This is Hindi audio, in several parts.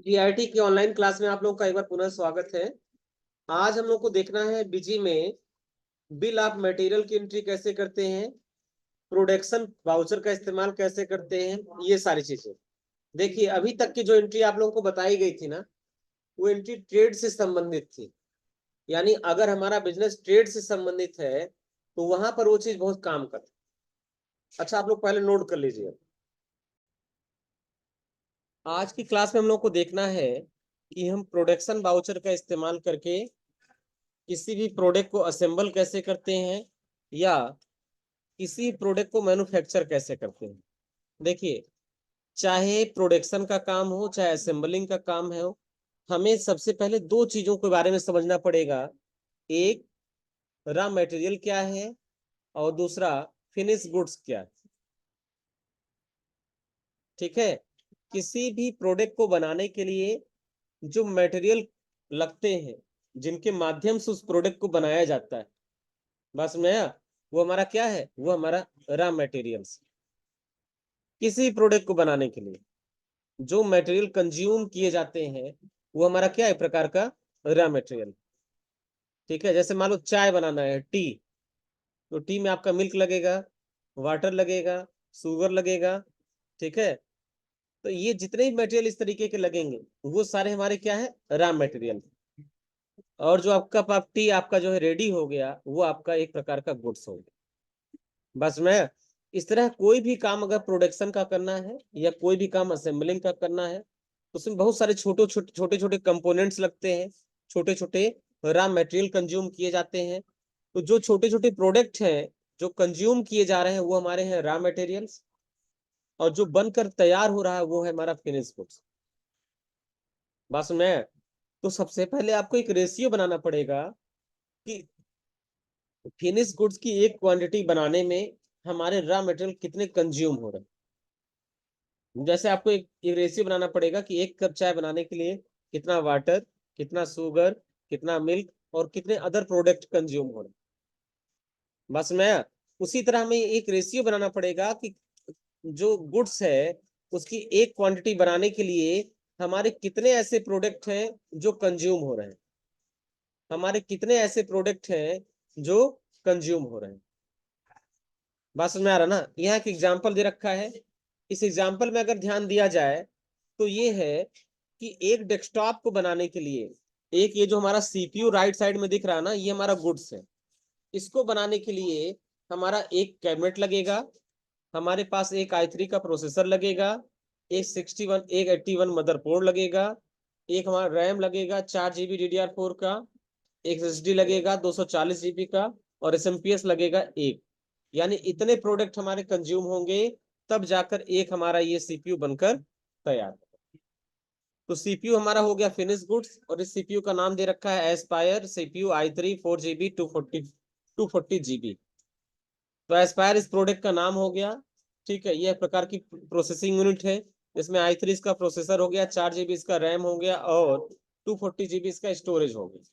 जीआईटी की ऑनलाइन क्लास में आप लोगों का एक बार पुनः स्वागत है। आज हम लोग को देखना है बीजी में बिल ऑफ मटेरियल की एंट्री कैसे करते हैं, प्रोडक्शन वाउचर का इस्तेमाल कैसे करते हैं, ये सारी चीजें। देखिए, अभी तक की जो एंट्री आप लोगों को बताई गई थी ना, वो एंट्री ट्रेड से संबंधित थी। यानी अगर हमारा बिजनेस ट्रेड से संबंधित है तो वहां पर वो चीज बहुत काम करती। अच्छा, आप लोग पहले नोट कर लीजिए। आज की क्लास में हम लोग को देखना है कि हम प्रोडक्शन वाउचर का इस्तेमाल करके किसी भी प्रोडक्ट को असेंबल कैसे करते हैं या किसी प्रोडक्ट को मैन्युफैक्चर कैसे करते हैं। देखिए, चाहे प्रोडक्शन का काम हो चाहे असेंबलिंग का काम है हो, हमें सबसे पहले दो चीजों के बारे में समझना पड़ेगा। एक, रॉ मटेरियल क्या है और दूसरा फिनिश गुड्स क्या है। ठीक है, किसी भी प्रोडक्ट को बनाने के लिए जो मटेरियल लगते हैं, जिनके माध्यम से उस प्रोडक्ट को बनाया जाता है, बस में वो हमारा क्या है, वो हमारा रॉ मटेरियल्स। किसी प्रोडक्ट को बनाने के लिए जो मटेरियल कंज्यूम किए जाते हैं वो हमारा क्या है, प्रकार का रॉ मटेरियल। ठीक है, जैसे मान लो चाय बनाना है, टी, तो टी में आपका मिल्क लगेगा, वाटर लगेगा, शुगर लगेगा। ठीक है, तो ये जितने भी मटेरियल इस तरीके के लगेंगे वो सारे हमारे क्या है, रॉ मटेरियल। और जो आपका आप टी आपका जो है रेडी हो गया, वो आपका एक प्रकार का गुड्स हो गया। बस में इस तरह कोई भी काम अगर प्रोडक्शन का करना है या कोई भी काम असेंबलिंग का करना है तो उसमें बहुत सारे छोटे छोटे कंपोनेंट्स लगते हैं, छोटे छोटे रॉ मटेरियल कंज्यूम किए जाते हैं। तो जो छोटे छोटे प्रोडक्ट हैं जो कंज्यूम किए जा रहे हैं वो हमारे हैं रॉ मटेरियल्स, और जो बनकर तैयार हो रहा है वो है हमारा फिनिश गुड्स। बस में तो सबसे पहले आपको एक रेशियो बनाना पड़ेगा कि फिनिश गुड्स की एक क्वांटिटी बनाने में हमारे रॉ मटेरियल कितने कंज्यूम हो रहे हैं। जैसे आपको एक रेशियो बनाना पड़ेगा कि एक कप चाय बनाने के लिए कितना वाटर, कितना शुगर, कितना मिल्क और कितने अदर प्रोडक्ट कंज्यूम हो रहे हैं। बस में उसी तरह हमें एक रेशियो बनाना पड़ेगा कि जो गुड्स है उसकी एक क्वांटिटी बनाने के लिए हमारे कितने ऐसे प्रोडक्ट हैं जो कंज्यूम हो रहे हैं, हमारे कितने ऐसे प्रोडक्ट हैं जो कंज्यूम हो रहे हैं। बात समझ में आ रहा ना। यहाँ एक एग्जाम्पल दे रखा है, इस एग्जाम्पल में अगर ध्यान दिया जाए तो ये है कि एक डेस्कटॉप को बनाने के लिए, एक ये जो हमारा सीपीयू राइट साइड में दिख रहा है ना, ये हमारा गुड्स है। इसको बनाने के लिए हमारा एक कैबिनेट लगेगा, हमारे पास एक i3 का प्रोसेसर लगेगा, एक 81 मदरबोर्ड लगेगा, एक हमारा रैम लगेगा 4 GB DDR4 का, एक SSD लगेगा 240 GB का, और SMPS लगेगा एक। यानी इतने प्रोडक्ट हमारे कंज्यूम होंगे तब जाकर एक हमारा ये सीपीयू बनकर तैयार। तो सीपीयू हमारा हो गया फिनिश गुड्स, और इस सीपीयू का नाम दे रखा है Aspire CPU i3 4 GB 240 GB। तो एस्पायर इस प्रोडक्ट का नाम हो गया। ठीक है, यह प्रकार की प्रोसेसिंग यूनिट है। इसमें i3 इसका प्रोसेसर हो गया, 4 GB इसका रैम हो गया और 240 GB इसका स्टोरेज हो गया।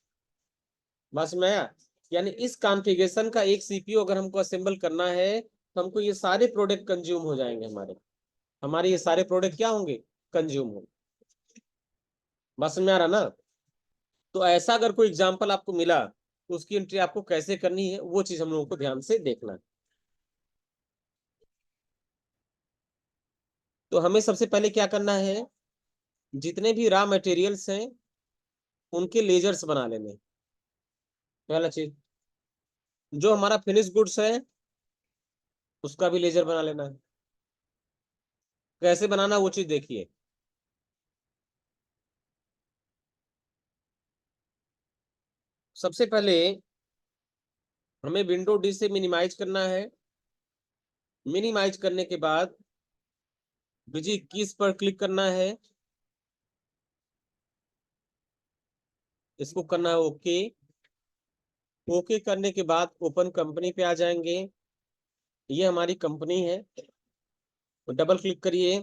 बस में यानी इस कॉन्फ़िगरेशन का एक सीपीयू अगर हमको असेंबल करना है तो हमको ये सारे प्रोडक्ट कंज्यूम हो जाएंगे, हमारे हमारे ये सारे प्रोडक्ट क्या होंगे, कंज्यूम होंगे। बस में आ रहा ना। तो ऐसा अगर कोई एग्जांपल आपको मिला तो उसकी एंट्री आपको कैसे करनी है वो चीज हम लोगों को ध्यान से देखना है। तो हमें सबसे पहले क्या करना है, जितने भी रॉ मटेरियल्स हैं उनके लेजर्स बना लेने। पहला चीज, जो हमारा फिनिश गुड्स है उसका भी लेजर बना लेना है। कैसे बनाना वो चीज देखिए। सबसे पहले हमें विंडो डी से मिनिमाइज करना है। मिनिमाइज करने के बाद बिजी कीज पर क्लिक करना है, इसको करना है ओके। ओके करने के बाद ओपन कंपनी पे आ जाएंगे। ये हमारी कंपनी है, तो डबल क्लिक करिए।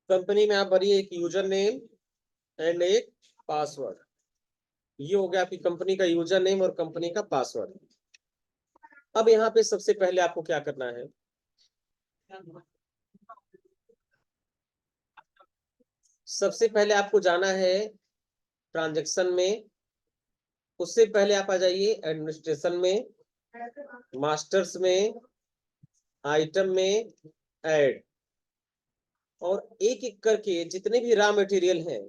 कंपनी में आप भरिए एक यूजर नेम एंड एक पासवर्ड। ये हो गया आपकी कंपनी का यूजर नेम और कंपनी का पासवर्ड। अब यहाँ पे सबसे पहले आपको क्या करना है, सबसे पहले आपको जाना है ट्रांजैक्शन में, उससे पहले आप आ जाइए एडमिनिस्ट्रेशन में, मास्टर्स में, आइटम में, ऐड, और एक एक करके जितने भी रॉ मटेरियल हैं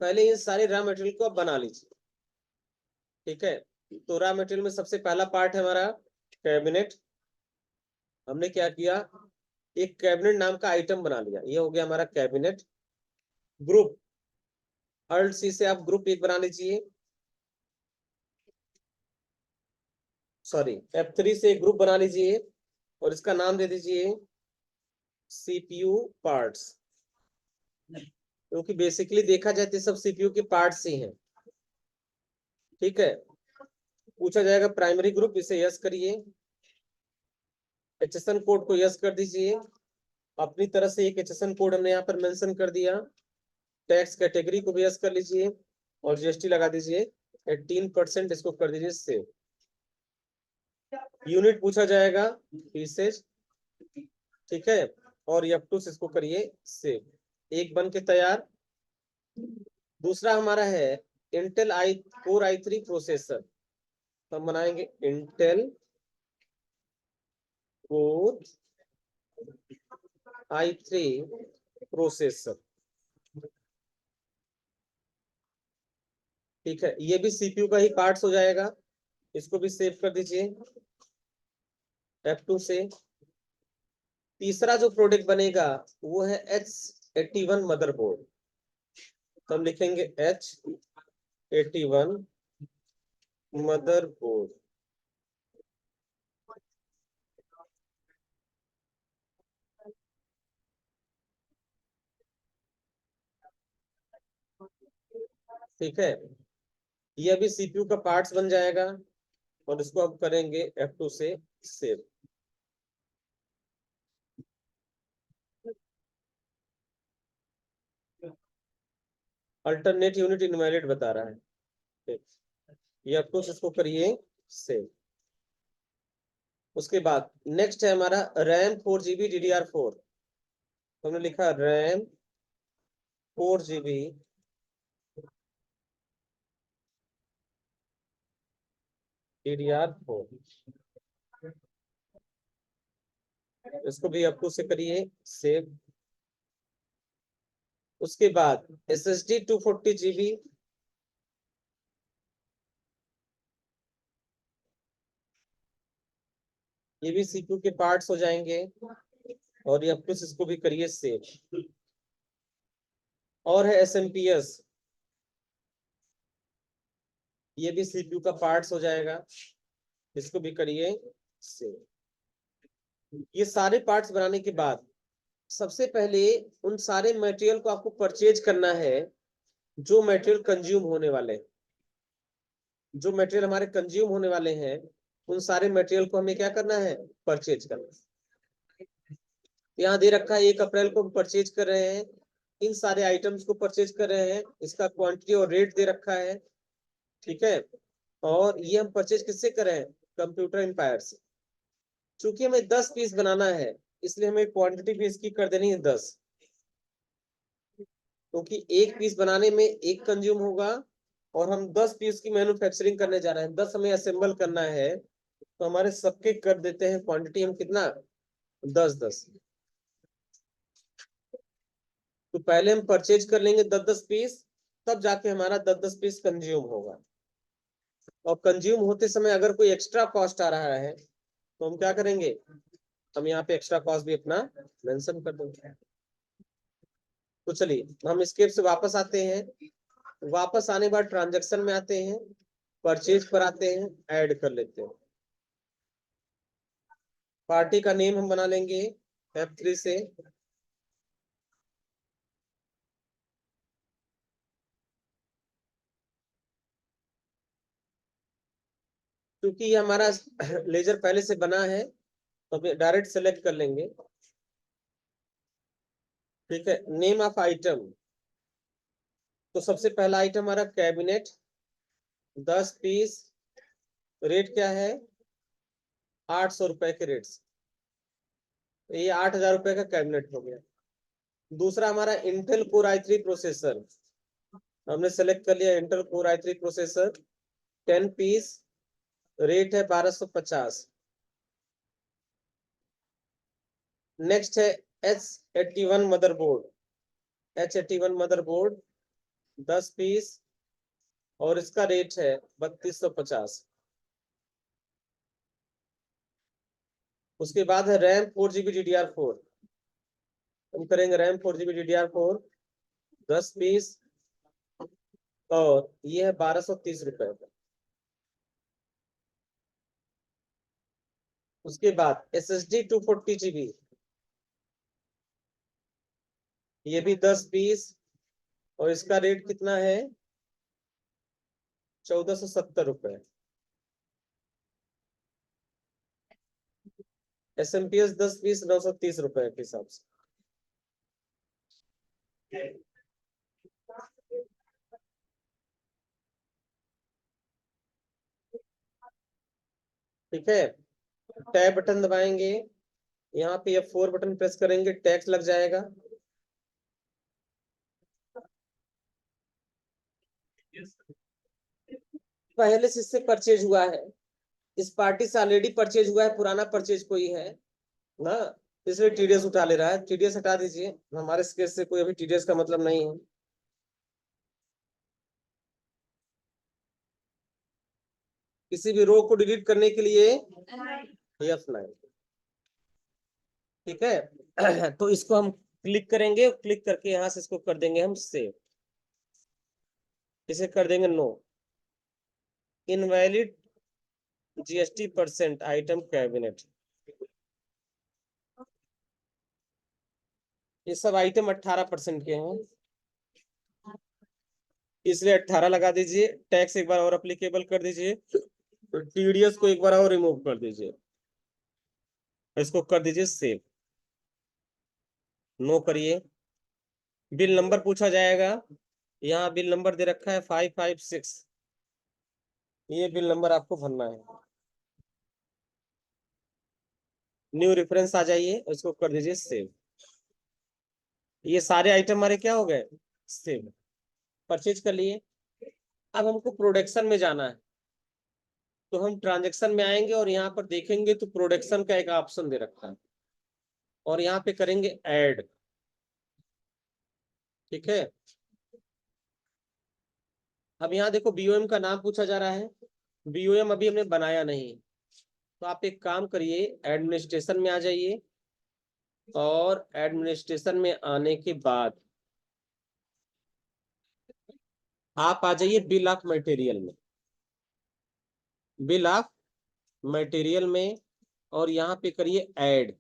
पहले इन सारे रॉ मटेरियल को आप बना लीजिए। ठीक है, तो रॉ मटेरियल में सबसे पहला पार्ट है हमारा कैबिनेट। हमने क्या किया, एक कैबिनेट नाम का आइटम बना लिया, ये हो गया हमारा कैबिनेट। ग्रुप, अल्ट सी से आप ग्रुप एक बना लीजिए, सॉरी F3 से एक ग्रुप बना लीजिए और इसका नाम दे दीजिए सीपीयू पार्ट्स, क्योंकि बेसिकली देखा जाए तो सब सीपीयू के पार्ट्स ही हैं। ठीक है, पूछा जाएगा प्राइमरी ग्रुप, इसे यस करिए, एचएसएन कोड को यस कर दीजिए, अपनी तरह से एक एचएसएन कोड हमने यहाँ पर मेंशन कर दिया, टैक्स कैटेगरी को भी यस कर लीजिए और जीएसटी लगा दीजिए 18%, इसको कर दीजिए सेव। यूनिट पूछा जाएगा पीसेज, ठीक है, और F2 से इसको करिए सेव, एक बन के तैयार। दूसरा हमारा है इंटेल कोर i3 प्रोसेसर, तो हम बनाएंगे इंटेल कोर i3 प्रोसेसर। ठीक है, ये भी सीपीयू का ही पार्ट्स हो जाएगा, इसको भी सेव कर दीजिए F2 से। तीसरा जो प्रोडक्ट बनेगा वो है H81 मदरबोर्ड, तो हम लिखेंगे H81 मदरबोर्ड। ठीक है, ये अभी सीपीयू का पार्ट्स बन जाएगा और इसको अब करेंगे F2 से सेव। अल्टरनेट यूनिट इनवैलिड बता रहा है, ठीक, ये F2 से इसको करिए सेव। उसके बाद नेक्स्ट है हमारा रैम 4 GB DDR4, तो हमने लिखा रैम 4 GB DDR4, इसको भी F2 से करिए सेव। उसके बाद SSD 240 GB, ये भी सीपीयू के पार्ट्स हो जाएंगे और ये F2 से इसको भी करिए सेव। और है SMPS, ये भी सीपीयू का पार्ट्स हो जाएगा, इसको भी करिए सेव। ये सारे पार्ट्स बनाने के बाद सबसे पहले उन सारे मटेरियल को आपको परचेज करना है जो मटेरियल कंज्यूम होने वाले हैं। जो मटेरियल हमारे कंज्यूम होने वाले हैं उन सारे मटेरियल को हमें क्या करना है, परचेज करना है। यहाँ दे रखा है 1 अप्रैल को हम परचेज कर रहे हैं, इन सारे आइटम्स को परचेज कर रहे हैं, इसका क्वांटिटी और रेट दे रखा है। ठीक है, और ये हम परचेज किससे कर रहे हैं, कंप्यूटर एम्पायर से। चूंकि हमें 10 पीस बनाना है इसलिए हमें क्वांटिटी भी इसकी कर देनी है 10, क्योंकि एक पीस बनाने में एक कंज्यूम होगा और हम 10 पीस की मैन्युफैक्चरिंग करने जा रहे हैं, 10 हमें असेंबल करना है, तो हमारे सबके कर देते हैं क्वांटिटी हम कितना, 10-10। तो पहले हम परचेज कर लेंगे 10-10 पीस, तब जाके हमारा 10-10 पीस कंज्यूम होगा। और कंज्यूम होते समय अगर कोई एक्स्ट्रा कॉस्ट आ रहा है तो हम क्या करेंगे, हम यहाँ पे एक्स्ट्रा कॉस्ट भी अपना मेंशन कर देंगे। तो चलिए हम स्केप से वापस आते हैं, वापस आने बाद ट्रांजैक्शन में आते हैं, परचेज पर आते हैं, ऐड कर लेते हैं। पार्टी का नेम हम बना लेंगे F3 से, क्योंकि ये हमारा लेजर पहले से बना है तो डायरेक्ट सेलेक्ट कर लेंगे। ठीक है, नेम ऑफ आइटम, तो सबसे पहला आइटम हमारा कैबिनेट 10 पीस, रेट क्या है 800 रुपए के रेट से, ये 8,000 रुपए का कैबिनेट हो गया। दूसरा हमारा इंटेल कोर i3 प्रोसेसर, हमने सेलेक्ट कर लिया Intel core i3 processor, 10 piece, rate है 1250। नेक्स्ट है H81 motherboard, H81 motherboard 10 piece, और इसका रेट है 3250। उसके बाद है रैम 4GB DDR4, हम करेंगे रैम 4GB DDR4 10 पीस, और ये है 1230 रुपए का। उसके बाद SSD 240GB, ये भी 10 पीस, और इसका रेट कितना है 1470 रुपए। SMPS 10 पीस 930 रुपए के हिसाब से। ठीक है, टैब बटन दबाएंगे, यहाँ पे F4 बटन प्रेस करेंगे, टैक्स लग जाएगा। पहले से इससे परचेज हुआ है, इस पार्टी से ऑलरेडी परचेज हुआ है, पुराना परचेज कोई है ना, इसलिए टीडीएस उठा ले रहा है। टीडीएस हटा दीजिए, हमारे केस से कोई अभी टीडीएस का मतलब नहीं है। किसी भी रो को डिलीट करने के लिए F9। ठीक है तो इसको हम क्लिक करेंगे, क्लिक करके यहां से इसको कर देंगे हम सेव, इसे कर देंगे no. Invalid GST% item cabinet, ये सब आइटम 18% के हैं, इसलिए 18 लगा दीजिए। टैक्स एक बार और अप्लीकेबल कर दीजिए, तो टीडीएस को एक बार और रिमूव कर दीजिए, इसको कर दीजिए सेव, नो करिए। बिल नंबर पूछा जाएगा, यहाँ बिल नंबर दे रखा है 556, ये बिल नंबर आपको भरना है। न्यू रेफरेंस आ जाइए, इसको कर दीजिए सेव। ये सारे आइटम हमारे क्या हो गए, सेव, परचेज कर लिए। अब हमको प्रोडक्शन में जाना है, तो हम ट्रांजेक्शन में आएंगे और यहाँ पर देखेंगे तो प्रोडक्शन का एक ऑप्शन दे रखा है, और यहाँ पे करेंगे ऐड। ठीक है, अब यहाँ देखो बीओएम का नाम पूछा जा रहा है, बीओएम अभी हमने बनाया नहीं, तो आप एक काम करिए, एडमिनिस्ट्रेशन में आ जाइए, और एडमिनिस्ट्रेशन में आने के बाद आप आ जाइए बिल ऑफ मटेरियल में, बिल ऑफ मटेरियल में, और यहाँ पे करिए ऐड।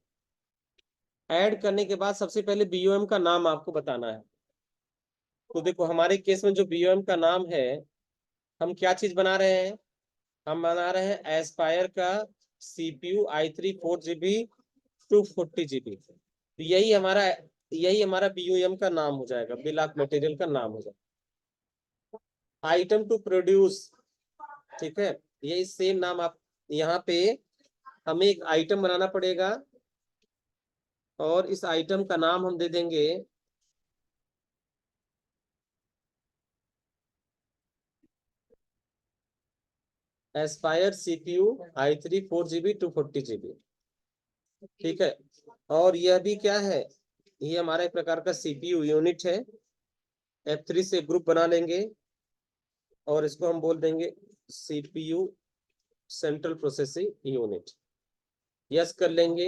ऐड करने के बाद सबसे पहले बीओएम का नाम आपको बताना है। तो देखो हमारे केस में जो बीओएम का नाम है, हम क्या चीज बना रहे हैं, हम बना रहे हैं एस्पायर का CPU i3 4GB 240GB। यही हमारा बीओएम का नाम हो जाएगा, बिल ऑफ मटेरियल का नाम हो जाएगा। आइटम टू प्रोड्यूस, ठीक है, यही सेम नाम आप यहाँ पे, हमें एक आइटम बनाना पड़ेगा, और इस आइटम का नाम हम दे देंगे Aspire CPU i3 4GB 240GB। ठीक है, और यह भी क्या है, ये हमारा एक प्रकार का CPU यूनिट है, F3 से ग्रुप बना लेंगे, और इसको हम बोल देंगे CPU central processing unit. Yes कर लेंगे,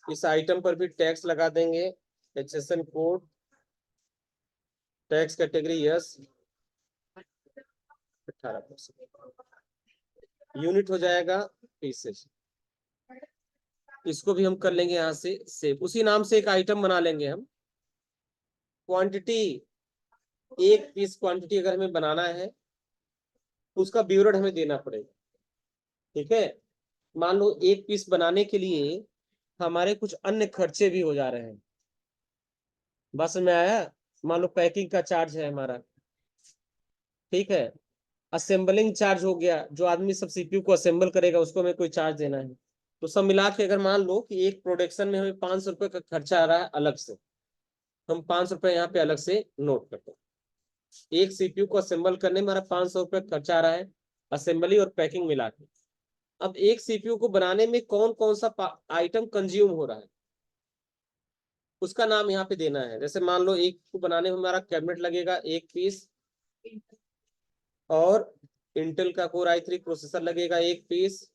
इस आइटम पर भी टैक्स लगा देंगे, HSN code, tax category yes, 18% unit हो जाएगा पीसेस। इसको भी हम कर लेंगे यहाँ से सेव, उसी नाम से एक आइटम बना लेंगे हम। क्वांटिटी, एक पीस क्वांटिटी अगर हमें बनाना है तो उसका ब्यूरेट हमें देना पड़ेगा। ठीक है, मान लो एक पीस बनाने के लिए हमारे कुछ अन्य खर्चे भी हो जा रहे हैं, बस में आया, मान लो पैकिंग का चार्ज है हमारा, ठीक है, असेंबलिंग चार्ज हो गया, जो आदमी सब सीपीयू को असेंबल करेगा उसको हमें कोई चार्ज देना है, तो सब मिला के अगर मान लो कि एक प्रोडक्शन में हमें 500 रुपये का खर्चा आ रहा है अलग से, हम 500 रुपये यहाँ पे अलग से नोट करते हैं। एक सीपीयू को असेंबल करने में हमारा 500 रुपये खर्चा आ रहा है, असेंबली और पैकिंग मिला के। अब एक सीपीयू को बनाने में कौन कौन सा आइटम कंज्यूम हो रहा है उसका नाम यहाँ पे देना है। जैसे मान लो एक को बनाने में हमारा कैबिनेट लगेगा 1 पीस, और इंटेल का कोर i3 प्रोसेसर लगेगा 1 पीस,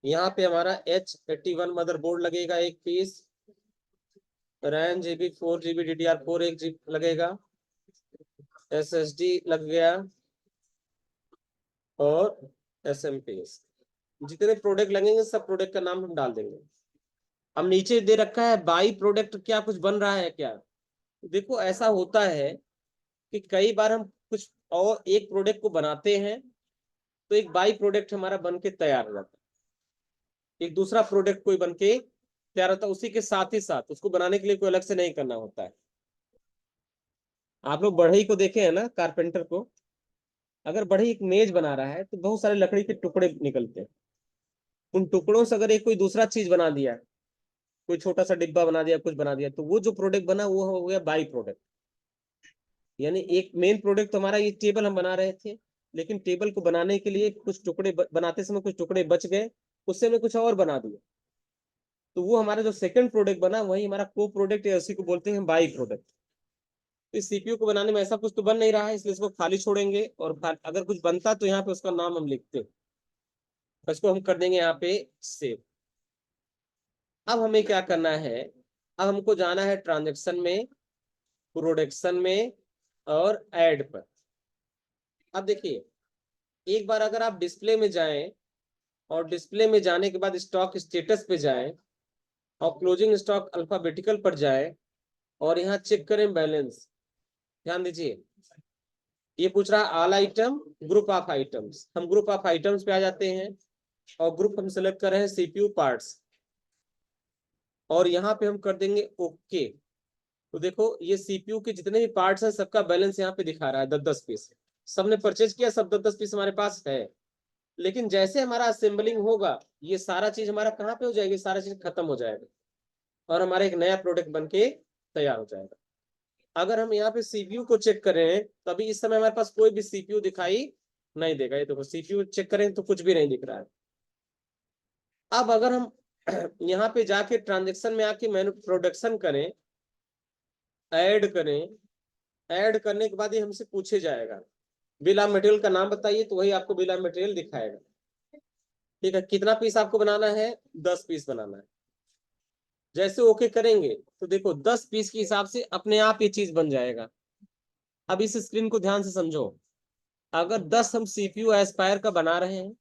यहाँ पे हमारा H81 मदरबोर्ड लगेगा 1 पीस, RAM GB 4 GB DDR4 1 GB लगेगा, SSD लग गया, और SMPS। जितने प्रोडक्ट लगेंगे सब प्रोडक्ट का नाम हम डाल देंगे। अब नीचे दे रखा है बाई प्रोडक्ट, क्या कुछ बन रहा है क्या? देखो ऐसा होता है कि कई बार हम कुछ और एक प्रोडक्ट को बनाते हैं तो एक बाई प्रोडक्ट हमारा बन के तैयार हो जाता है, एक दूसरा प्रोडक्ट कोई बन के तैयार होता है, उसी के साथ ही साथ उसको बनाने के लिए कोई अलग से नहीं करना होता है। आप लोग बढ़ई को देखे हैं ना, कारपेंटर को, अगर बढ़ई एक मेज बना रहा है तो बहुत सारे लकड़ी के टुकड़े निकलते हैं, उन टुकड़ों से अगर एक कोई दूसरा चीज बना दिया, कोई छोटा सा डिब्बा बना दिया, कुछ बना दिया, तो वो जो प्रोडक्ट बना वो हो गया बाई प्रोडक्ट। यानी एक मेन प्रोडक्ट तो हमारा ये टेबल हम बना रहे थे, लेकिन टेबल को बनाने के लिए कुछ टुकड़े बनाते समय कुछ टुकड़े बच गए, उससे हमने कुछ और बना दिया, तो वो हमारा जो सेकंड प्रोडक्ट बना वही हमारा को प्रोडक्ट है, उसी को बोलते हैं बाई प्रोडक्ट। तो इस सीपीयू को बनाने में ऐसा कुछ तो बन नहीं रहा है, इसलिए इसको खाली छोड़ेंगे, और अगर कुछ बनता तो यहाँ पे उसका नाम हम लिखते हैं, इसको हम कर देंगे यहाँ पे सेव। अब हमें क्या करना है, अब हमको जाना है ट्रांजेक्शन में, प्रोडक्शन में, और ऐड पर। अब देखिए, एक बार अगर आप डिस्प्ले में जाएं, और डिस्प्ले में जाने के बाद स्टॉक स्टेटस पे जाएं, और क्लोजिंग स्टॉक अल्फाबेटिकल पर जाएं, और यहाँ चेक करें बैलेंस। ध्यान दीजिए, ये पूछ रहा है all item, group of items, हम ग्रुप ऑफ आइटम्स पे आ जाते हैं, और ग्रुप हम सेलेक्ट कर रहे हैं सीपीयू पार्ट्स, और यहाँ पे हम कर देंगे ओके। तो देखो ये सीपीयू के जितने भी पार्ट्स हैं सबका बैलेंस यहाँ पे दिखा रहा है 10-10 पीस, सबने परचेज किया, सब 10-10 पीस हमारे पास है। लेकिन जैसे हमारा असेंबलिंग होगा ये सारा चीज हमारा कहाँ पे हो जाएगी, सारा चीज खत्म हो जाएगा, और हमारा एक नया प्रोडक्ट बन के तैयार हो जाएगा। अगर हम यहाँ पे सीपीयू को चेक करें तो अभी इस समय हमारे पास कोई भी सीपीयू दिखाई नहीं देगा, ये देखो सीपीयू चेक करें तो कुछ भी नहीं दिख रहा है। अब अगर हम यहाँ पे जाके ट्रांजेक्शन में आके मैन्यू प्रोडक्शन करें, ऐड करें, ऐड करने के बाद ये हमसे पूछे जाएगा बिल ऑफ मटेरियल का नाम बताइए, तो वही आपको बिल ऑफ मटेरियल दिखाएगा। ठीक है, कितना पीस आपको बनाना है, 10 पीस बनाना है। जैसे ओके करेंगे तो देखो 10 पीस के हिसाब से अपने आप ये चीज बन जाएगा। अब इस स्क्रीन को ध्यान से समझो, अगर 10 हम सीपीयू एस्पायर का बना रहे हैं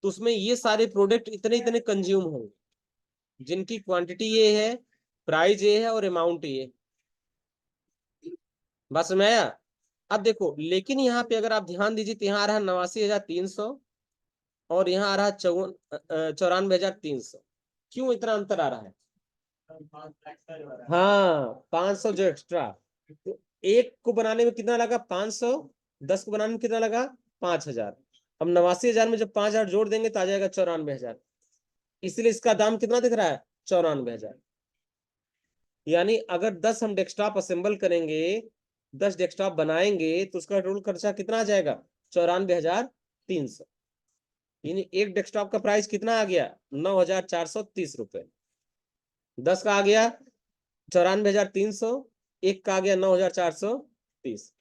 तो उसमें ये सारे प्रोडक्ट इतने इतने कंज्यूम होंगे, जिनकी क्वांटिटी ये है, प्राइस ये है, और अमाउंट ये। बस में आया? अब देखो, लेकिन यहाँ पे अगर आप ध्यान दीजिए तो यहाँ आ रहा है 89,300, और यहाँ आ रहा है 94,300। क्यों इतना अंतर आ रहा है? हाँ, 500 जो एक्स्ट्रा, तो एक को बनाने में कितना लगा, 500, 10 को बनाने में कितना लगा, 5,000। हम 89,000 में जब 5,000 जोड़ देंगे तो आ जाएगा 94,000, इसलिए इसका दाम कितना दिख रहा है, 94,000। यानी अगर 10 हम डेस्कटॉप असेंबल करेंगे, 10 डेस्कटॉप बनाएंगे तो उसका टोटल खर्चा कितना आ जाएगा, 94,300। यानी एक डेस्कटॉप का प्राइस कितना आ गया, 9,430 रुपए। 10 का आ गया 94,300, एक का आ गया 9,430।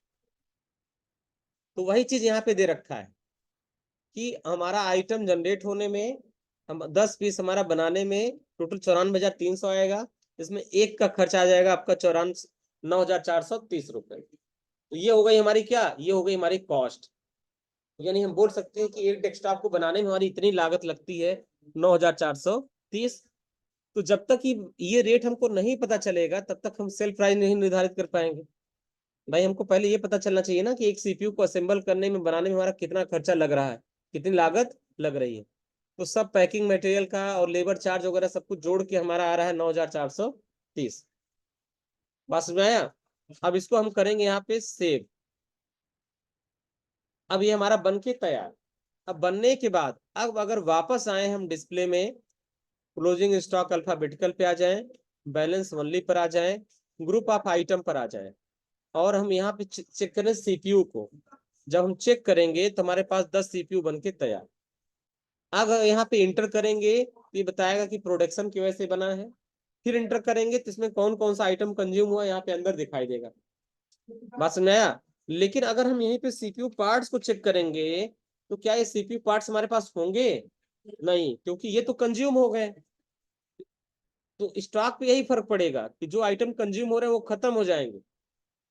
तो वही चीज यहाँ पे दे रखा है कि हमारा आइटम जनरेट होने में, हम 10 पीस हमारा बनाने में टोटल 94,300 आएगा, इसमें एक का खर्चा आ जाएगा आपका 9,430 रुपए। तो ये हो गई हमारी क्या, ये हो गई हमारी कॉस्ट। यानी हम बोल सकते हैं कि एक डेस्कटॉप को बनाने में हमारी इतनी लागत लगती है 9,430। तो जब तक ये रेट हमको नहीं पता चलेगा तब तक हम सेल प्राइस नहीं निर्धारित कर पाएंगे। भाई हमको पहले ये पता चलना चाहिए ना कि एक सीपीयू को असेंबल करने में, बनाने में हमारा कितना खर्चा लग रहा है, कितनी लागत लग रही है। तो सब पैकिंग मटेरियल का और लेबर चार्ज वगैरह सब कुछ जोड़ के हमारा आ रहा है 9,430। बात समझ में आया? अब इसको हम करेंगे यहाँ पे सेव। अब ये हमारा बन के तैयार। अब बनने के बाद अब अगर वापस आए हम डिस्प्ले में, क्लोजिंग स्टॉक अल्फाबेटिकल पे आ जाए, बैलेंस ओनली पर आ जाए, ग्रुप ऑफ आइटम पर आ जाए, और हम यहाँ पे चेक करें सीपीयू को। जब हम चेक करेंगे तो हमारे पास 10 सीपीयू बन के तैयार। अगर यहाँ पे इंटर करेंगे तो ये बताएगा कि प्रोडक्शन की वजह से बना है। फिर इंटर करेंगे तो इसमें कौन कौन सा आइटम कंज्यूम हुआ यहाँ पे अंदर दिखाई देगा। बात समझ आया। लेकिन अगर हम यहीं पे सीपीयू पार्ट्स को चेक करेंगे तो क्या ये सीपीयू पार्ट्स हमारे पास होंगे? नहीं, क्योंकि ये तो कंज्यूम हो गए। तो स्टॉक पे यही फर्क पड़ेगा कि जो आइटम कंज्यूम हो रहे हैं वो खत्म हो जाएंगे,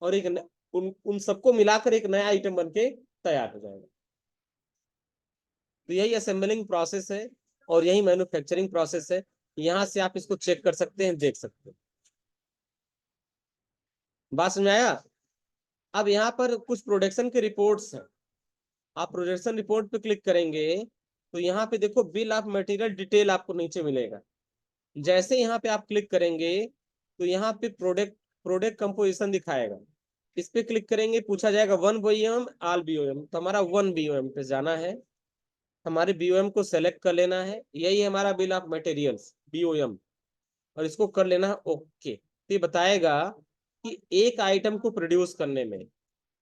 और उन सबको मिलाकर एक नया आइटम बन के तैयार हो जाएगा। तो यही असेंबलिंग प्रोसेस है और यही मैन्युफैक्चरिंग प्रोसेस है। यहां से आप इसको चेक कर सकते हैं, देख सकते हैं। बात समझ आया। अब यहाँ पर कुछ प्रोडक्शन के रिपोर्ट्स हैं। आप प्रोडक्शन रिपोर्ट पे क्लिक करेंगे तो यहाँ पे देखो बिल ऑफ मटेरियल डिटेल आपको नीचे मिलेगा। जैसे यहाँ पे आप क्लिक करेंगे तो यहाँ पे प्रोडक्ट प्रोडक्ट कंपोजिशन दिखाएगा। इस पे क्लिक करेंगे, पूछा जाएगा 1 बीओएम ऑल बीओएम, तो हमारा 1 बीओएम पे जाना है। हमारे बीओएम को सेलेक्ट कर लेना है, यही हमारा बिल ऑफ मटेरियल्स बीओएम, और इसको कर लेना है ओके। तो ये बताएगा कि एक आइटम को प्रोड्यूस करने में,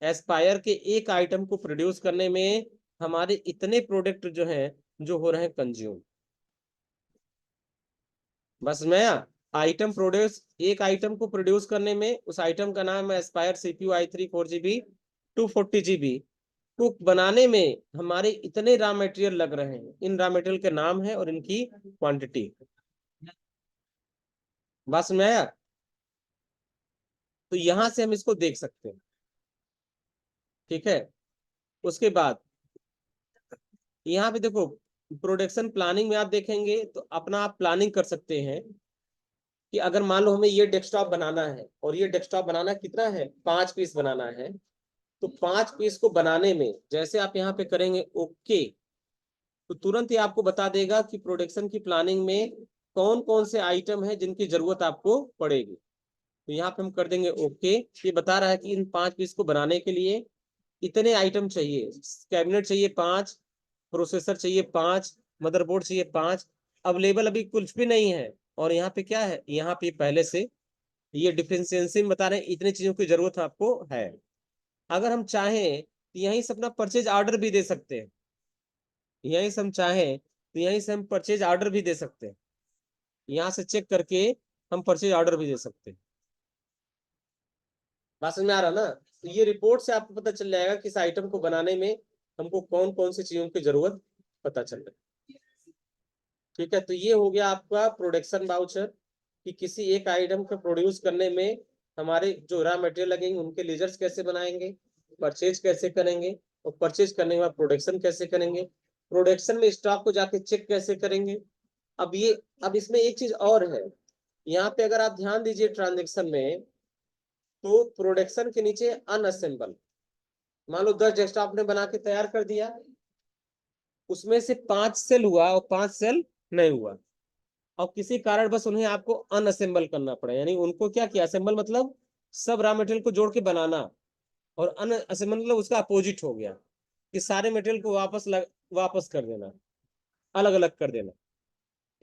एस्पायर के एक आइटम को प्रोड्यूस करने में हमारे इतने प्रोडक्ट जो हैं जो हो रहे हैं कंज्यूम। बस मैं आइटम प्रोड्यूस, एक आइटम को प्रोड्यूस करने में उस आइटम का नाम है Aspire CPU i3 4GB 240GB को बनाने में हमारे इतने रॉ मटेरियल लग रहे हैं। इन रॉ मटेरियल के नाम है और इनकी क्वांटिटी। बस में आया। तो यहां से हम इसको देख सकते हैं। ठीक है। उसके बाद यहाँ पे देखो प्रोडक्शन प्लानिंग में आप देखेंगे तो अपना आप प्लानिंग कर सकते हैं कि अगर मान लो हमें ये डेस्कटॉप बनाना है, और ये डेस्कटॉप बनाना कितना है, 5 पीस बनाना है। तो 5 पीस को बनाने में जैसे आप यहाँ पे करेंगे ओके, तो तुरंत ही आपको बता देगा कि प्रोडक्शन की प्लानिंग में कौन कौन से आइटम है जिनकी जरूरत आपको पड़ेगी। तो यहाँ पे हम कर देंगे ओके। ये बता रहा है कि इन 5 पीस को बनाने के लिए इतने आइटम चाहिए। कैबिनेट चाहिए 5, प्रोसेसर चाहिए 5, मदरबोर्ड चाहिए 5। अवेलेबल अभी कुछ भी नहीं है। और यहाँ पे क्या है, यहाँ पे पहले से ये डिफरेंशिएशन में बता रहे हैं इतनी चीजों की जरूरत आपको है। अगर हम चाहें तो यहीं से अपना परचेज ऑर्डर भी दे सकते हैं। यहीं से हम चाहें तो यहीं से हम परचेज ऑर्डर भी दे सकते हैं। यहाँ से चेक करके हम परचेज ऑर्डर भी दे सकते हैं। बात समझ में आ रहा ना। तो ये रिपोर्ट से आपको पता चल जाएगा कि इस आइटम को बनाने में हमको कौन कौन सी चीजों की जरूरत पता चल रहा है। ठीक है। तो ये हो गया आपका प्रोडक्शन वाउचर कि किसी एक आइटम को प्रोड्यूस करने में हमारे जो रॉ मटेरियल लगेंगे उनके लेजर्स कैसे बनाएंगे, परचेज कैसे करेंगे, और परचेज करने के बाद प्रोडक्शन कैसे करेंगे, प्रोडक्शन में स्टॉक को जाके चेक कैसे करेंगे। अब ये, अब इसमें एक चीज और है। यहाँ पे अगर आप ध्यान दीजिए ट्रांजेक्शन में, तो प्रोडक्शन के नीचे अनअसेंबल, मान लो 10 डेस्कटॉप ने बना के तैयार कर दिया, उसमें से 5 सेल हुआ और 5 सेल नहीं हुआ, और किसी कारण बस उन्हें आपको अनअसेंबल करना पड़ा। यानी उनको क्या किया, असेंबल मतलब सब रॉ मटेरियल को जोड़ के बनाना, और अनअसेंबल मतलब उसका अपोजिट हो गया कि सारे मटेरियल को वापस कर देना, अलग अलग कर देना।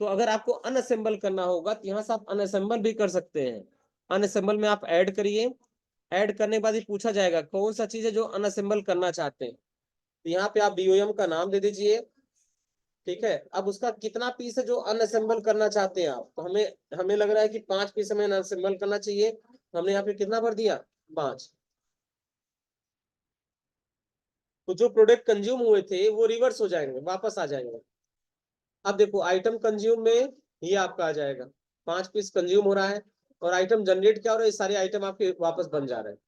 तो अगर आपको अनअसेंबल करना होगा तो यहाँ से आप अनअसेंबल भी कर सकते हैं। अनअसेंबल में आप ऐड करिए। ऐड करने के बाद ये पूछा जाएगा कौन सा चीज है जो अनअसेंबल करना चाहते हैं। तो यहाँ पे आप बीओएम का नाम दे दीजिए। ठीक है। अब उसका कितना पीस है जो अनअसेंबल करना चाहते हैं आप, तो हमें हमें लग रहा है कि 5 पीस हमें अनअसेंबल करना चाहिए। तो हमने यहाँ पे कितना भर दिया, 5। तो जो प्रोडक्ट कंज्यूम हुए थे वो रिवर्स हो जाएंगे, वापस आ जाएंगे। अब देखो आइटम कंज्यूम में ये आपका आ जाएगा, 5 पीस कंज्यूम हो रहा है, और आइटम जनरेट क्या हो रहा है, सारे आइटम आपके वापस बन जा रहे हैं।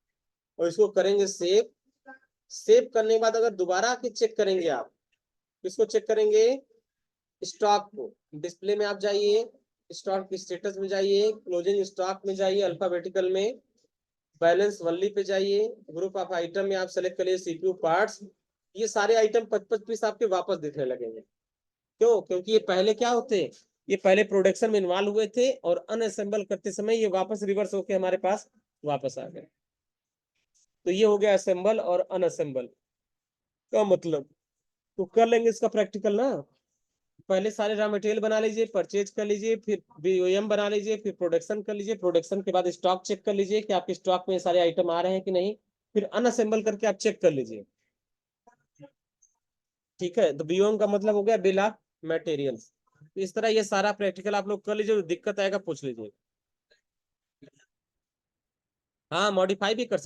और इसको करेंगे सेव। सेव करने के बाद अगर दोबारा आके चेक करेंगे आप, किसको चेक करेंगे, स्टॉक को। डिस्प्ले में आप जाइए, स्टॉक स्टेटस में जाइए, क्लोजिंग स्टॉक में जाइए अल्फाबेटिकल में, बैलेंस वनली पे जाइए, ग्रुप ऑफ आइटम में आप सेलेक्ट करिए सीपीयू पार्ट्स। ये सारे आइटम 55 पीस आपके वापस दिखने लगेंगे। क्यों? क्योंकि ये पहले क्या होते, ये पहले प्रोडक्शन में इन्वॉल्व हुए थे और अनअसेंबल करते समय ये वापस रिवर्स होके हमारे पास वापस आ गए। तो ये हो गया असेंबल और अनअसेंबल का मतलब। तो कर लेंगे इसका प्रैक्टिकल ना। पहले सारे रॉ मटेरियल बना लीजिए, परचेज कर लीजिए, फिर बीओएम बना लीजिए, फिर प्रोडक्शन कर लीजिए, प्रोडक्शन के बाद स्टॉक चेक कर लीजिए कि आपके स्टॉक में सारे आइटम आ रहे हैं कि नहीं, फिर अनअसेंबल करके आप चेक कर लीजिए। ठीक है, तो बीओएम का मतलब हो गया बिल ऑफ मटेरियल्स। इस तरह ये सारा प्रैक्टिकल आप लोग कर लीजिए, दिक्कत आएगा पूछ लीजिए। हाँ, मॉडिफाई भी कर सकते